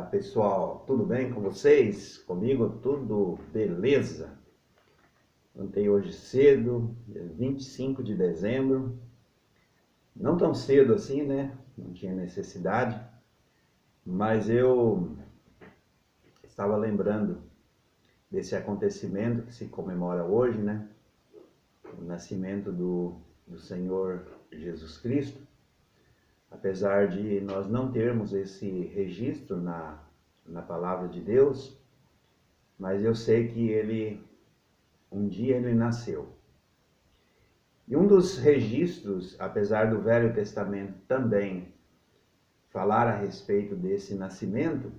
pessoal, tudo bem com vocês? Comigo tudo beleza? Levantei hoje cedo, dia 25 de dezembro, não tão cedo assim, né? Não tinha necessidade, mas eu estava lembrando desse acontecimento que se comemora hoje, né? O nascimento do Senhor Jesus Cristo. Apesar de nós não termos esse registro na palavra de Deus, mas eu sei que um dia ele nasceu. E um dos registros, apesar do Velho Testamento também falar a respeito desse nascimento,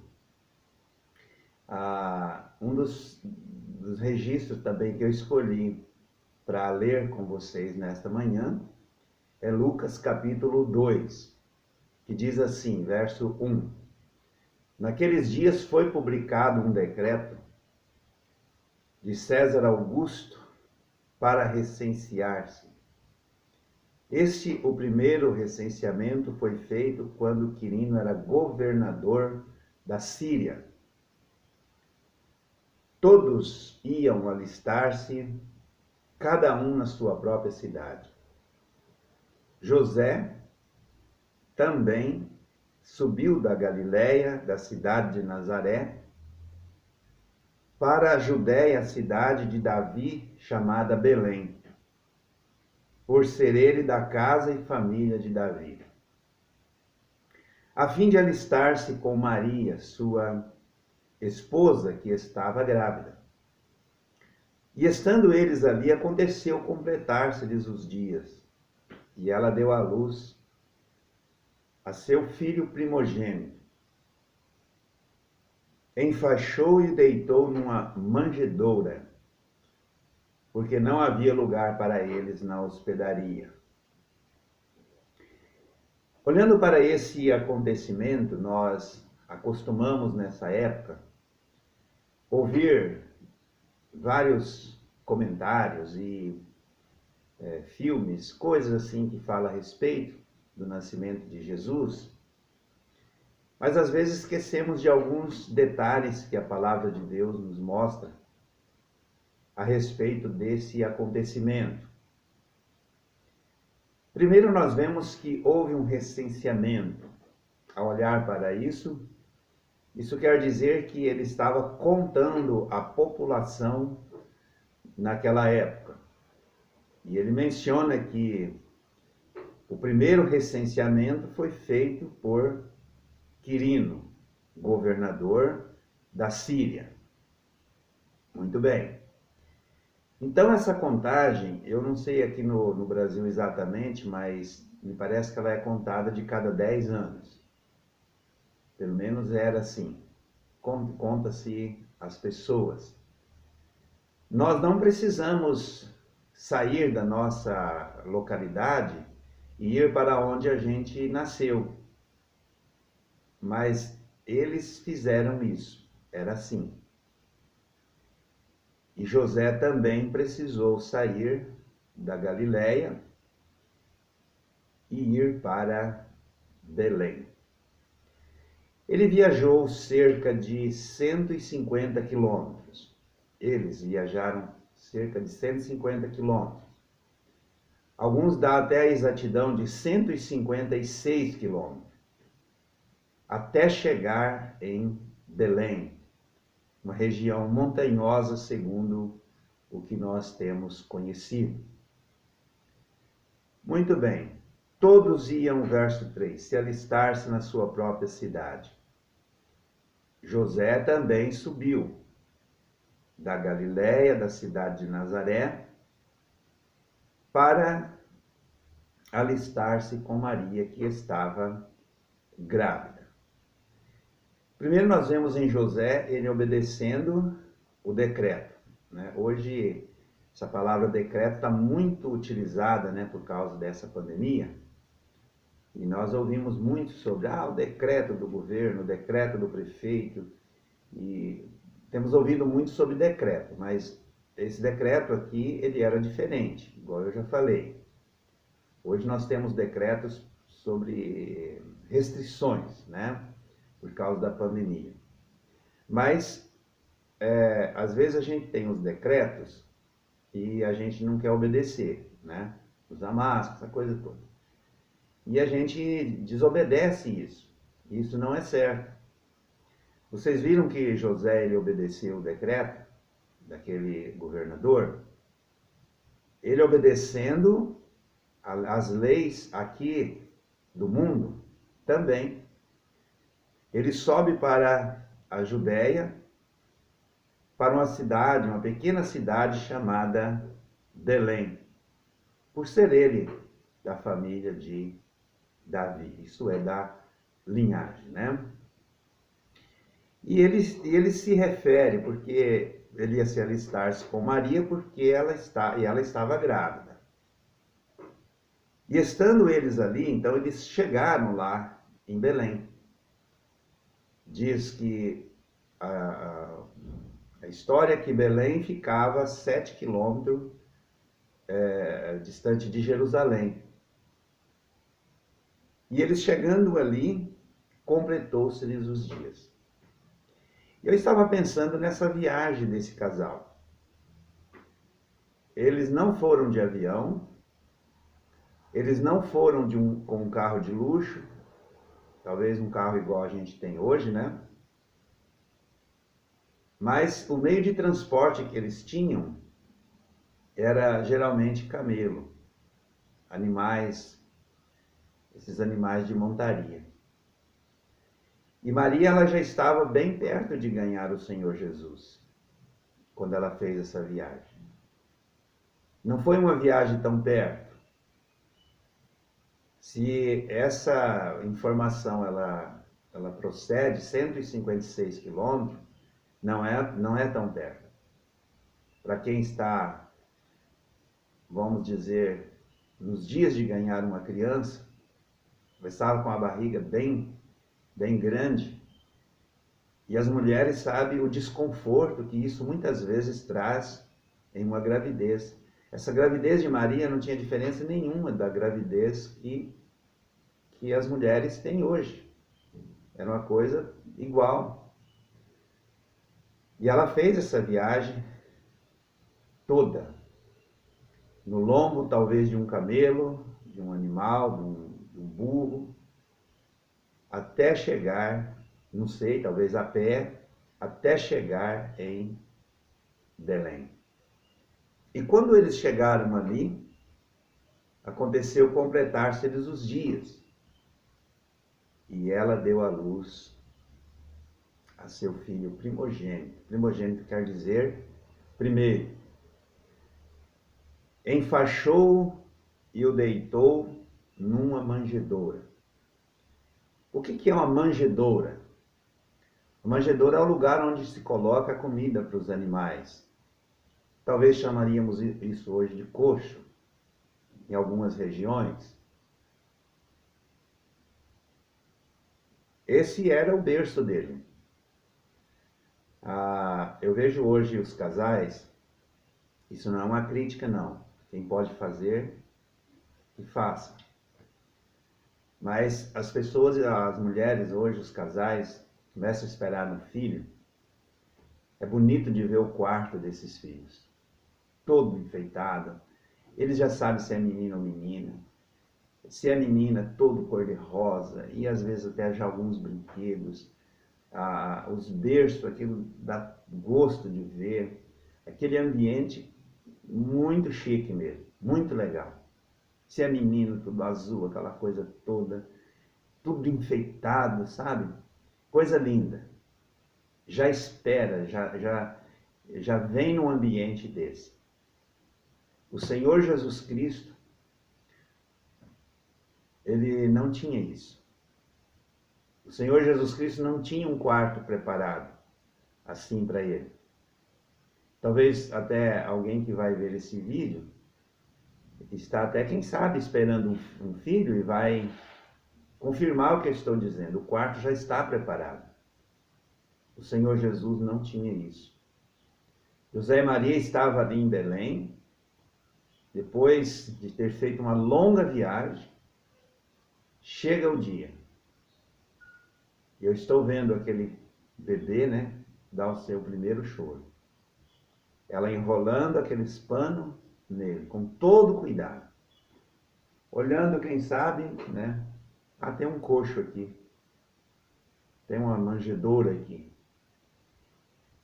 um dos registros também que eu escolhi para ler com vocês nesta manhã é Lucas capítulo 2, que diz assim, verso 1. Naqueles dias foi publicado um decreto de César Augusto para recensear-se. O primeiro recenseamento foi feito quando Quirino era governador da Síria. Todos iam alistar-se, cada um na sua própria cidade. José também subiu da Galiléia, da cidade de Nazaré, para a Judéia, a cidade de Davi, chamada Belém, por ser ele da casa e família de Davi, a fim de alistar-se com Maria, sua esposa, que estava grávida. E estando eles ali, aconteceu completar-se-lhes os dias, e ela deu à luz a seu filho primogênito. Enfaixou e deitou numa manjedoura, porque não havia lugar para eles na hospedaria. Olhando para esse acontecimento, nós acostumamos nessa época ouvir vários comentários e filmes, coisas assim que falam a respeito do nascimento de Jesus, mas às vezes esquecemos de alguns detalhes que a palavra de Deus nos mostra a respeito desse acontecimento. Primeiro nós vemos que houve um recenseamento. Ao olhar para isso quer dizer que ele estava contando a população naquela época. E ele menciona que o primeiro recenseamento foi feito por Quirino, governador da Síria. Muito bem. Então essa contagem, eu não sei aqui no Brasil exatamente, mas me parece que ela é contada de cada 10 anos. Pelo menos era assim. Conta-se as pessoas. Nós não precisamos sair da nossa localidade e ir para onde a gente nasceu. Mas eles fizeram isso. Era assim. E José também precisou sair da Galiléia e ir para Belém. Ele viajou cerca de 150 quilômetros. Eles viajaram cerca de 150 quilômetros. Alguns dão até a exatidão de 156 quilômetros, até chegar em Belém, uma região montanhosa, segundo o que nós temos conhecido. Muito bem, todos iam, verso 3, se alistar-se na sua própria cidade. José também subiu da Galiléia, da cidade de Nazaré, para alistar-se com Maria, que estava grávida. Primeiro nós vemos em José ele obedecendo o decreto, né? Hoje essa palavra decreto está muito utilizada, né, por causa dessa pandemia, e nós ouvimos muito sobre o decreto do governo, o decreto do prefeito, e temos ouvido muito sobre decreto, mas esse decreto aqui ele era diferente, igual eu já falei. Hoje nós temos decretos sobre restrições, né? por causa da pandemia. Mas, às vezes a gente tem os decretos e a gente não quer obedecer, né? Usar máscara, essa coisa toda. E a gente desobedece isso. Isso não é certo. Vocês viram que José ele obedeceu o decreto daquele governador? Ele obedecendo as leis aqui do mundo também. Ele sobe para a Judéia, para uma cidade, uma pequena cidade chamada Belém, por ser ele da família de Davi, isso é, da linhagem, né? E ele se refere, porque ele ia se alistar-se com Maria, porque ela estava grávida. E estando eles ali, então eles chegaram lá em Belém. Diz que a história é que Belém ficava a 7 quilômetros distante de Jerusalém. E eles chegando ali, completou-se-lhes os dias. Eu estava pensando nessa viagem desse casal. Eles não foram de avião, eles não foram com um carro de luxo, talvez um carro igual a gente tem hoje, né? Mas o meio de transporte que eles tinham era geralmente camelo, esses animais de montaria. E Maria ela já estava bem perto de ganhar o Senhor Jesus, quando ela fez essa viagem. Não foi uma viagem tão perto. Se essa informação ela procede, 156 quilômetros, não é tão perto. Para quem está, vamos dizer, nos dias de ganhar uma criança, estava com a barriga bem grande, e as mulheres sabem o desconforto que isso muitas vezes traz em uma gravidez. Essa gravidez de Maria não tinha diferença nenhuma da gravidez que as mulheres têm hoje. Era uma coisa igual. E ela fez essa viagem toda, no lombo talvez de um camelo, de um animal, de um burro, até chegar, não sei, talvez a pé, até chegar em Belém. E quando eles chegaram ali, aconteceu completar-se-lhes os dias. E ela deu à luz a seu filho primogênito. Primogênito quer dizer, primeiro, enfaixou e o deitou numa manjedoura. O que é uma manjedoura? A manjedoura é o lugar onde se coloca a comida para os animais. Talvez chamaríamos isso hoje de coxo, em algumas regiões. Esse era o berço dele. Eu vejo hoje os casais, isso não é uma crítica não, quem pode fazer, que faça. Mas as pessoas, as mulheres hoje, os casais, começam a esperar no filho. É bonito de ver o quarto desses filhos, todo enfeitado. Eles já sabem se é menino ou menina. Se é menina, todo cor-de-rosa, e às vezes até já alguns brinquedos. Os berços, aquilo dá gosto de ver. Aquele ambiente muito chique mesmo, muito legal. Se é menino, tudo azul, aquela coisa toda, tudo enfeitado, sabe? Coisa linda. Já espera, já vem num ambiente desse. O Senhor Jesus Cristo, ele não tinha isso. O Senhor Jesus Cristo não tinha um quarto preparado assim para ele. Talvez até alguém que vai ver esse vídeo está até, quem sabe, esperando um filho e vai confirmar o que eu estou dizendo. O quarto já está preparado. O Senhor Jesus não tinha isso. José e Maria estavam ali em Belém, depois de ter feito uma longa viagem, chega o dia. Eu estou vendo aquele bebê, né, dar o seu primeiro choro. Ela enrolando aqueles panos nele, com todo cuidado. Olhando, quem sabe, né, tem um coxo aqui. Tem uma manjedoura aqui.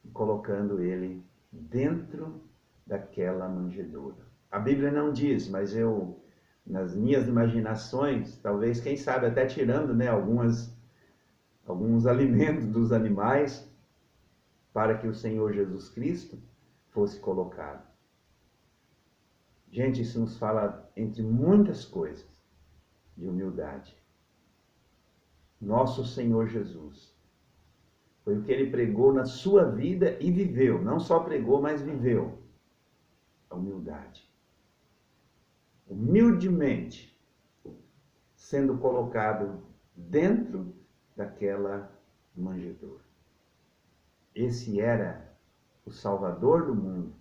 E colocando ele dentro daquela manjedoura. A Bíblia não diz, mas eu, nas minhas imaginações, talvez, quem sabe, até tirando, né, alguns alimentos dos animais, para que o Senhor Jesus Cristo fosse colocado. Gente, isso nos fala, entre muitas coisas, de humildade. Nosso Senhor Jesus. Foi o que ele pregou na sua vida e viveu. Não só pregou, mas viveu. A humildade. Humildemente sendo colocado dentro daquela manjedoura. Esse era o Salvador do mundo.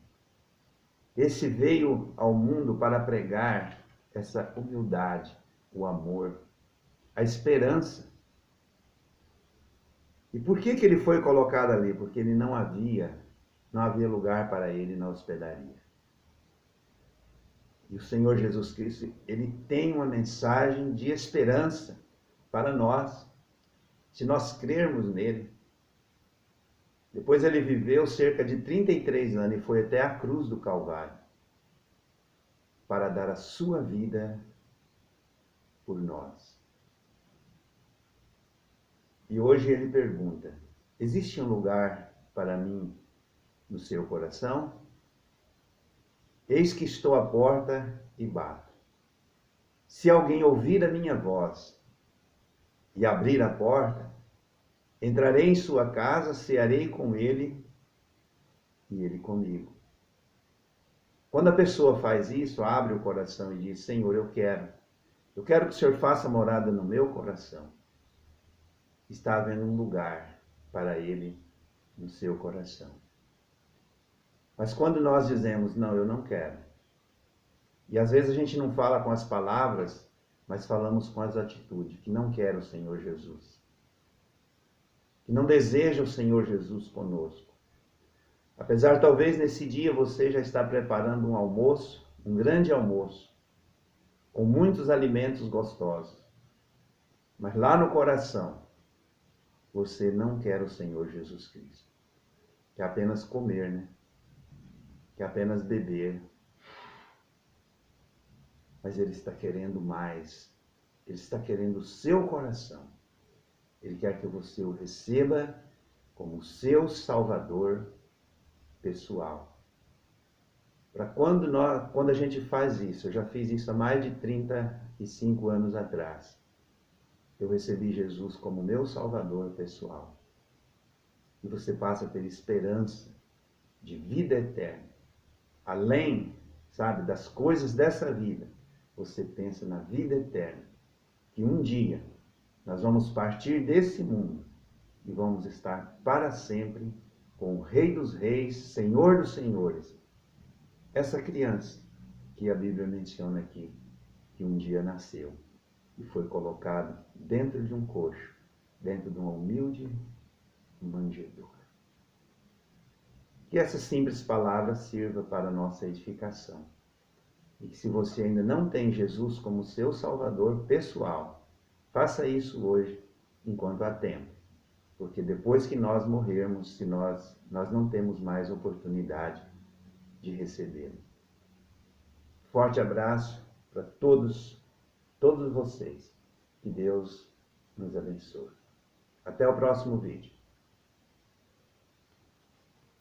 Esse veio ao mundo para pregar essa humildade, o amor, a esperança. E por que ele foi colocado ali? Porque ele não havia lugar para ele na hospedaria. E o Senhor Jesus Cristo, ele tem uma mensagem de esperança para nós, se nós crermos nele. Depois ele viveu cerca de 33 anos e foi até a cruz do Calvário para dar a sua vida por nós. E hoje ele pergunta: existe um lugar para mim no seu coração? Eis que estou à porta e bato. Se alguém ouvir a minha voz e abrir a porta, entrarei em sua casa, cearei com ele e ele comigo. Quando a pessoa faz isso, abre o coração e diz: Senhor, eu quero que o Senhor faça morada no meu coração. Está havendo um lugar para ele no seu coração. Mas quando nós dizemos: não, eu não quero, e às vezes a gente não fala com as palavras, mas falamos com as atitudes, que não quer o Senhor Jesus, que não deseja o Senhor Jesus conosco. Apesar, talvez, nesse dia você já está preparando um almoço, um grande almoço, com muitos alimentos gostosos. Mas lá no coração, você não quer o Senhor Jesus Cristo. Quer apenas comer, né? Quer apenas beber. Mas Ele está querendo mais. Ele está querendo o seu coração. Ele quer que você o receba como seu Salvador pessoal. Para quando a gente faz isso, eu já fiz isso há mais de 35 anos atrás. Eu recebi Jesus como meu Salvador pessoal. E você passa a ter esperança de vida eterna. Além, sabe, das coisas dessa vida, você pensa na vida eterna. Que um dia nós vamos partir desse mundo e vamos estar para sempre com o Rei dos Reis, Senhor dos Senhores. Essa criança que a Bíblia menciona aqui, que um dia nasceu e foi colocado dentro de um coxo, dentro de uma humilde manjedoura. Que essa simples palavra sirva para a nossa edificação. E que se você ainda não tem Jesus como seu Salvador pessoal, faça isso hoje, enquanto há tempo. Porque depois que nós morrermos, se nós não temos mais oportunidade de recebê-lo. Forte abraço para todos vocês. Que Deus nos abençoe. Até o próximo vídeo.